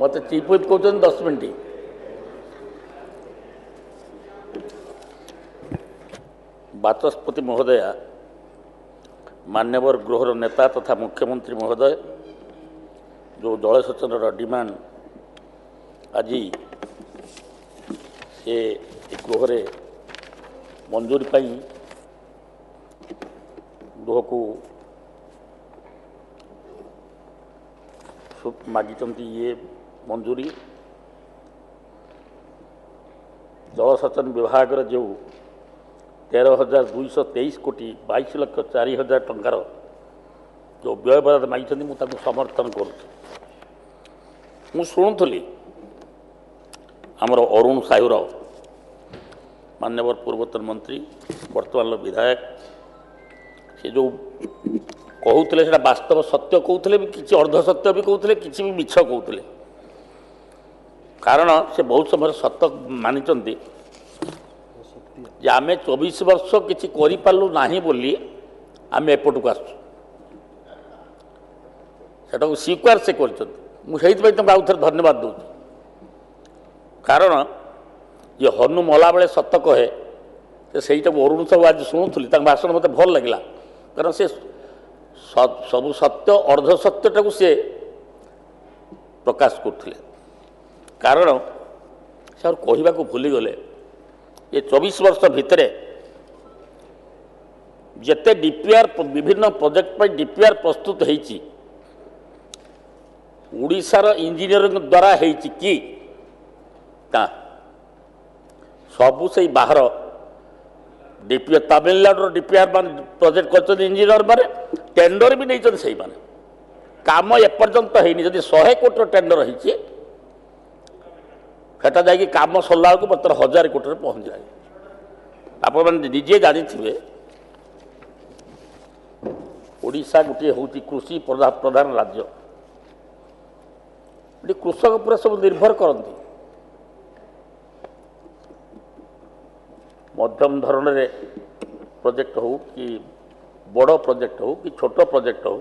मत chief whip कहते 10 minute Bachaspati महोदय मान्यवर गृहर नेता तथा मुख्यमंत्री महोदय जो जलसेचन डिमांड आज से गृह मंजूरी गृह को मागी ये मंजूरी जलसेचन विभाग जो 13,223 कोटी 22,04,000 टंकार जो व्यय बराद मागी मुझे समर्थन करुँ शुणुली आमर अरुण साहुराव मान्यवर पूर्वतन मंत्री वर्तमान विधायक से जो कहते हैं वास्तव सत्य कहते कि अर्ध सत्य भी कहते कि भी मिछ कहते कारण से बहुत समय सत्य मानी आम 24 वर्ष किसी करूँ ना बोली आम एपटू आसटा को स्वीकार से मुझे आउ थे धन्यवाद दूँ कारण ये हनु मला बेले सत कहे से अरुण साहू आज शुणुली भाषण मत भल लगे कारण से सबु सत्य अर्ध सत्यटा को सी प्रकाश करते कारण से कहवा को भूलीगले ये 24 वर्ष भितर जिते डीपीआर विभिन्न प्रोजेक्ट पर डीपीआर प्रस्तुत होती ओडिशार इंजीनियरिंग द्वारा कि सबू से बाहर डीपीआर तमिलनाडु डीपीआर मान प्रोजेक्ट कर इंजीनियर माने टेंडर भी नहीं से माने काम एपर्यंत होनी जदि 100 कोटी टेंडर होती सेटा जाकि कम सरला बेलू मात्र 1000 कोटी पहुँच जाए आपण निजे जानी ओडिशा गोटे हूँ कृषि प्रधान राज्य कृषक पूरा सब निर्भर करती मध्यम धरण प्रोजेक्ट हो कि बड़ प्रोजेक्ट हो कि छोट प्रोजेक्ट हो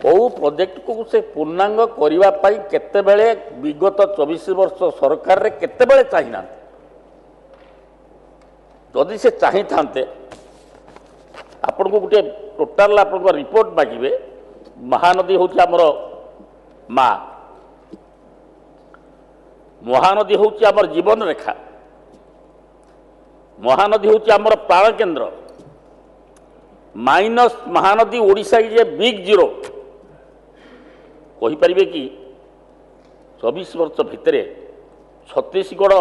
कौ प्रोजेक्ट को से पूर्णांग करने केतेबेले विगत 24 वर्ष सरकार रे केतेबेले चाहिना जदि से चाही थांते आपण को गोटे टोटाल आपण रिपोर्ट मागिबे महानदी हूँ आमर माँ महानदी हूँ आमर जीवन रेखा महानदी हूँ आमर प्राण केन्द्र माइनस महानदी ओडिशा की बिग जीरो कहीपर कि 24 वर्ष भितर छत्तीसगढ़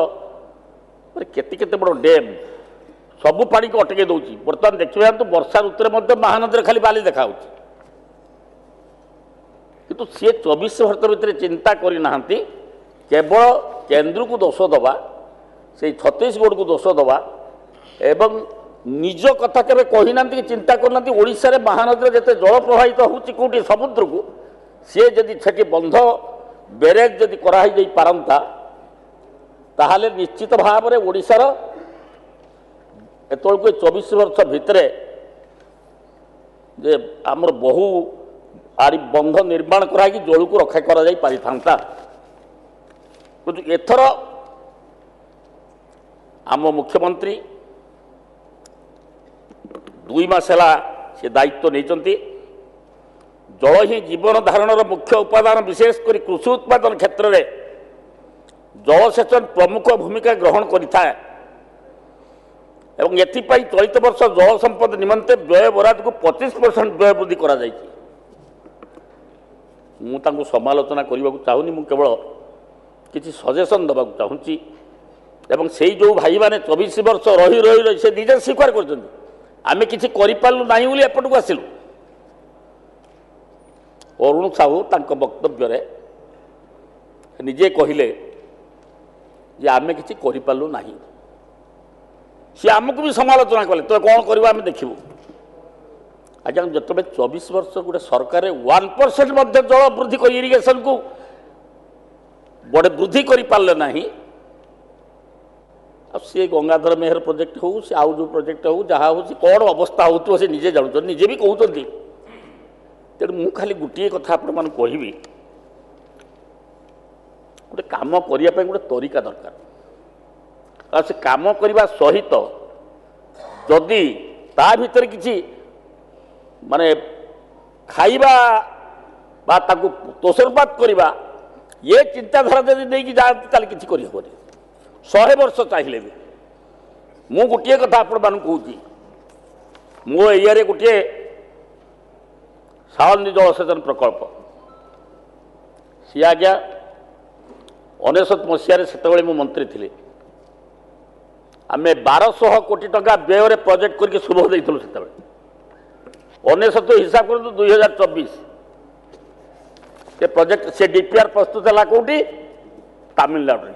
केते बड़ डैम सबू पानी को अटके दूसरी बर्तमान देखिए तो वर्षा ऋतु महानदी खाली बाली देखा किंतु सी 24 वर्ष भितर चिंता करना केवल केन्द्र को दोष दबा से छत्तीसगढ़ को दोष दबा एवं निज कथा केवे कहीना कि चिंता करना ओडिशा रे महानदी जिते जल प्रवाहित होची कोटी समुद्र को सी जदि छठी बंध बेरेज जदि कराई जाई पारंता ताहाले निश्चित भाव में ओडिशार एतल को 24 वर्ष भितर जे आमर बहु आरी बंध निर्माण कराई जल को रक्षा करा जाई पारि थांता एथर आम मुख्यमंत्री 2 मास है से दायित्व नहीं जल ही जीवन धारणर मुख्य उपादान विशेषकर कृषि उत्पादन क्षेत्र में जलसेचन प्रमुख भूमिका ग्रहण करिथा एवं एथिपाई चलित वर्ष जल संपद निमंते व्यय बराद को 25% व्यय वृद्धि करा जायछि मु समालोचना करने को चाहूनी मु केवल किसी सजेसन दबा चाहूँगी एवं से जो भाई मैंने 24 वर्ष रही रही रही से निजे स्वीकार कर आमे किसी करिपालु नाही बोली एपटू आसिलु अरुण साहू तांको वक्तव्य रे निजे कहिले जे आमे किसी करिपालु नाही सी आमको भी समालोचना कले तो कौन करवा आमे देखिबु आज जतबे 24 वर्ष गोटे सरकार 1% जल वृद्धि कर इरिगेशन को बड़े वृद्धि कर पारे ना अब सी गंगाधर मेहर प्रोजेक्ट हो सी आउ जो प्रोजेक्ट हो जहाँ हो कौन अवस्था हो से निजे जानते निजे भी कहते तेणु मु खाली गोटे कथा आपण मान कहबी काम करने गोटे तरीका दरकार और से काम करने सहित जदि ता भीतर किसी माने खाइबा बा ताकू तोषरपात करवा ये चिंताधारा जब नहीं जाती किसी करहबनी 100 वर्ष चाहिए भी मु गोटे कथा आपण मान कहूँ मो एरिया गोटे सावंदी जलसेचन प्रकल्प सी आज्ञा 19 मसीह से मु मंत्री थी आम 1200 कोटी टंका व्यय प्रोजेक्ट करके शुभ देलु से 19 हिसाब कर 2024 से प्रोजेक्ट से डीपीआर प्रस्तुत है कौटी तमिलनाडु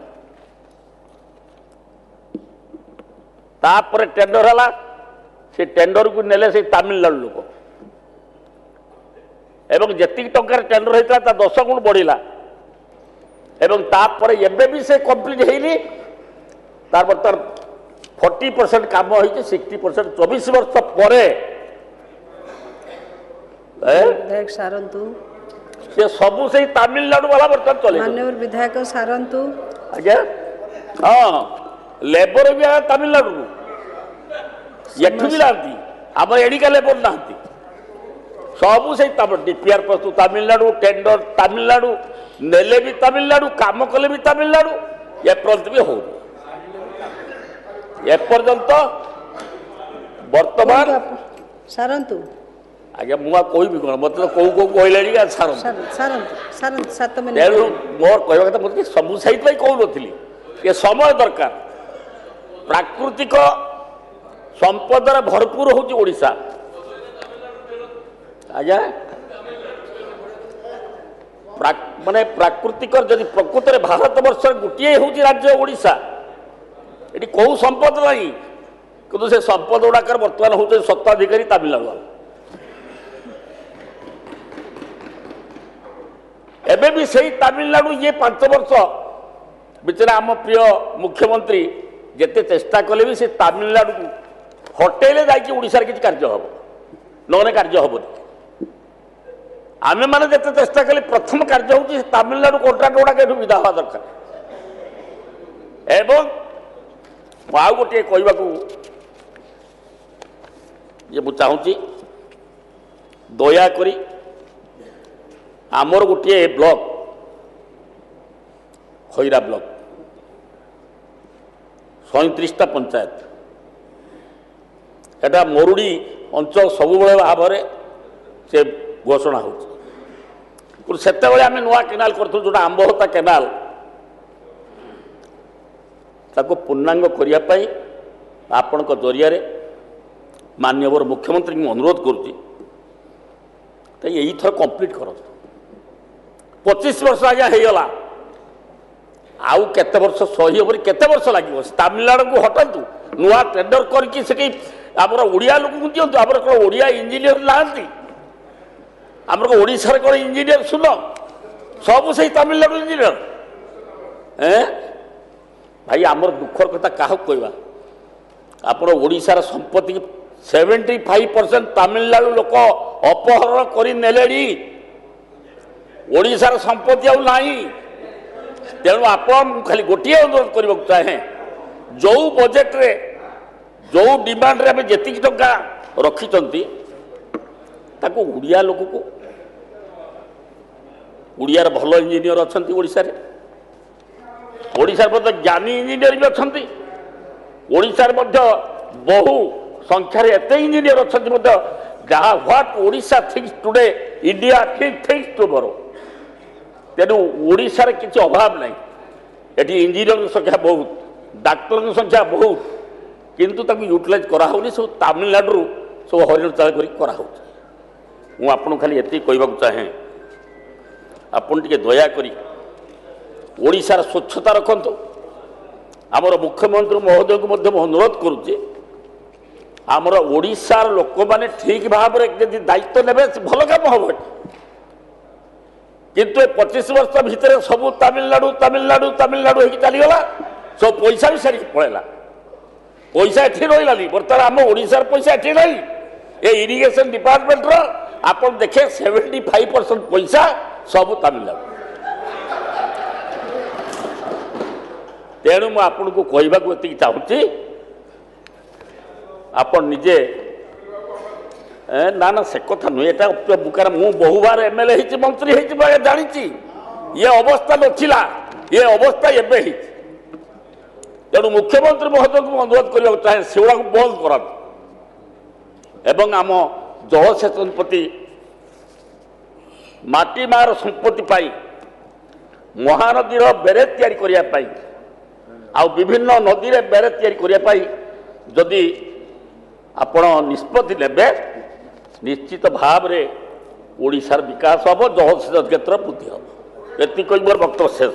तापर टेंडर है से टेंडर को नेले से तमिलनाडु लोक एवं जी टंकार टेंडर होता 10 गुण बढ़ला एवं तापर एबे भी से कंप्लीट होनी तार बर्तमान 40% काम हो 60% 24 वर्ष पर से सबू से तमिलनाडु वाला बर्तमान चले माननीय विधायक सारंतु आज्ञा हाँ लेबर भी आ तमिलनाडु एठू भी लाती आम एडिका लेबर ना सबू से डीपीआर प्रस्तुत तमिलनाडु टेंडर तमिलनाडु नेले भी तमिलनाडु काम कले भी तमिलनाडु एपर्यंत भी हो एपर्यंत वर्तमान सारंतु आज्ञा मुआ कोई भी कौन मतलब कौ कौ कहले मोर कह कथा मतलब सबू सहित कहूँ ये समय दरकार प्राकृतिक संपदर भरपूर होची ओडिशा आज्ञा माने प्राकृतिक जदि प्रकृत में भारत वर्ष गोटे हूँ राज्य ओडिशा ये कौ संपद नहीं कि से संपद गुड़ाक बर्तमान हूँ सत्ताधिकारी तमिलनाडु एबे भी सही तमिलनाडु ये 5 वर्ष बिचरा आम प्रिय मुख्यमंत्री जिते चेष्टा कले भी से तमिलनाडु को हटेले जाकि ओडिशार किसी कार्य हम नौने कार्य हेनी आम मैंने जिते चेष्टा कले प्रथम कार्य हूँ तमिलनाडु कॉन्ट्राक्ट गुड़ाक विदा हवा दरकार एवं आउ गोटे कहवाक ये चाहूँगी दयाकोरी आमर गोटे ब्लॉक खैरा ब्लॉक 37टा पंचायत एटा मरुड़ी अंचल सब भाव से घोषणा हो आम नुआ केनाल करूँ जो आंबहता केनाल ताको पूर्णांग करने आपण जरिया माननीय मुख्यमंत्री अनुरोध करुच्ची यही थर कंप्लीट कर 25 वर्ष आज्ञा होगला आउ केते वर्ष सही हे केते वर्ष लगे तमिलनाडु को हटातु नुआ टेंडर करके आमर ओडिया लोक दिंतु आमर कौन ओडिया इंजीनियर नहांती आमर ओडिशार कौन इंजीनियर सुन सब से तमिलनाडु इंजीनियर भाई आमर दुखर कथा क्या कहवा आपण ओडिशार संपत्ति 75% तमिलनाडु लोक अपहरण कर नेले ओडिशार संपत्ति आउ नहीं तेणु आप खाली गोटे अनुरोध करने चाहे जो बजेट रे जो डिमांड रे जी टंका रखिंट ओडिया लोक को ओडियार भल इंजीनियर अच्छा ओडिशार ज्ञानी इंजीनियर भी अच्छा ओडिशार बहु संख्यार एत इंजीनियर अच्छा जहाँ what Odisha thinks today India thinks tomorrow तेणु ओडिशार किसी अभाव नहीं एटी इंजीनियर संख्या बहुत डाक्तर संख्या बहुत किंतु ताकू यूटिलाइज कराऊनी सब तमिलनाडु सब हरिण चाल कर खाली ये कहवाक चाहे आपन टे दयाकोरी ओडिशार स्वच्छता रखंतु आमर मुख्यमंत्री महोदय को अनुरोध करुच्चे आमर ओडिशार लोक मैंने ठीक भाव में दायित्व ने भल काम हम किंतु 25 वर्ष भितर सब तमिलनाडु तमिलनाडु तमिलनाडु हो चलीगला सब पैसा भी सारी पड़ेगा पैसा एठी रही बर्तमान आम ओडिशार पैसा एठी रही ये इरिगेशन डिपार्टमेंट आप देखे 75% पैसा सब तमिलनाडु ତେଣୁ ମୁଁ ଆପଣଙ୍କୁ କହିବାକୁ ଏତିକି ଚାହୁଁଛି ଆପଣ ନିଜେ ନା ନା ସେ କଥା ନୁହେଁ ଏଟା କାରଣ ମୁଁ ବହୁବାର ଏମଏଲଏ ହେଇଛି ମନ୍ତ୍ରୀ ହେଇଛି ମୁଁ ଜାଣିଛି ଇଏ ଅବସ୍ଥା ନଥିଲା ଇଏ ଅବସ୍ଥା ଏବେ ହେଇଛି ତେଣୁ ମୁଖ୍ୟମନ୍ତ୍ରୀ ମହୋଦୟଙ୍କୁ ମୁଁ ଅନୁରୋଧ କରିବାକୁ ଚାହେଁ ସେଗୁଡ଼ାକୁ ବନ୍ଦ କରନ୍ତୁ ଏବଂ ଆମ ଜଳସେଚନ ପ୍ରତି ମାଟି ମାର ସମ୍ପତ୍ତି ପାଇଁ ମହାନଦୀର ବେରେଜ ତିଆରି କରିବା ପାଇଁ ଆଉ ବିଭିନ୍ନ ନଦୀରେ ବେରେଜ ତିଆରି କରିବା ପାଇଁ ଯଦି ଆପଣ ନିଷ୍ପତ୍ତି ନେବେ ନିଶ୍ଚିତ ଭାବରେ ଓଡ଼ିଶାର ବିକାଶ ହେବ ଜଳସେଚନ କ୍ଷେତ୍ର ବୃଦ୍ଧି ହେବ ଏତିକି କହି ମୋର ବକ୍ତବ୍ୟ ଶେଷ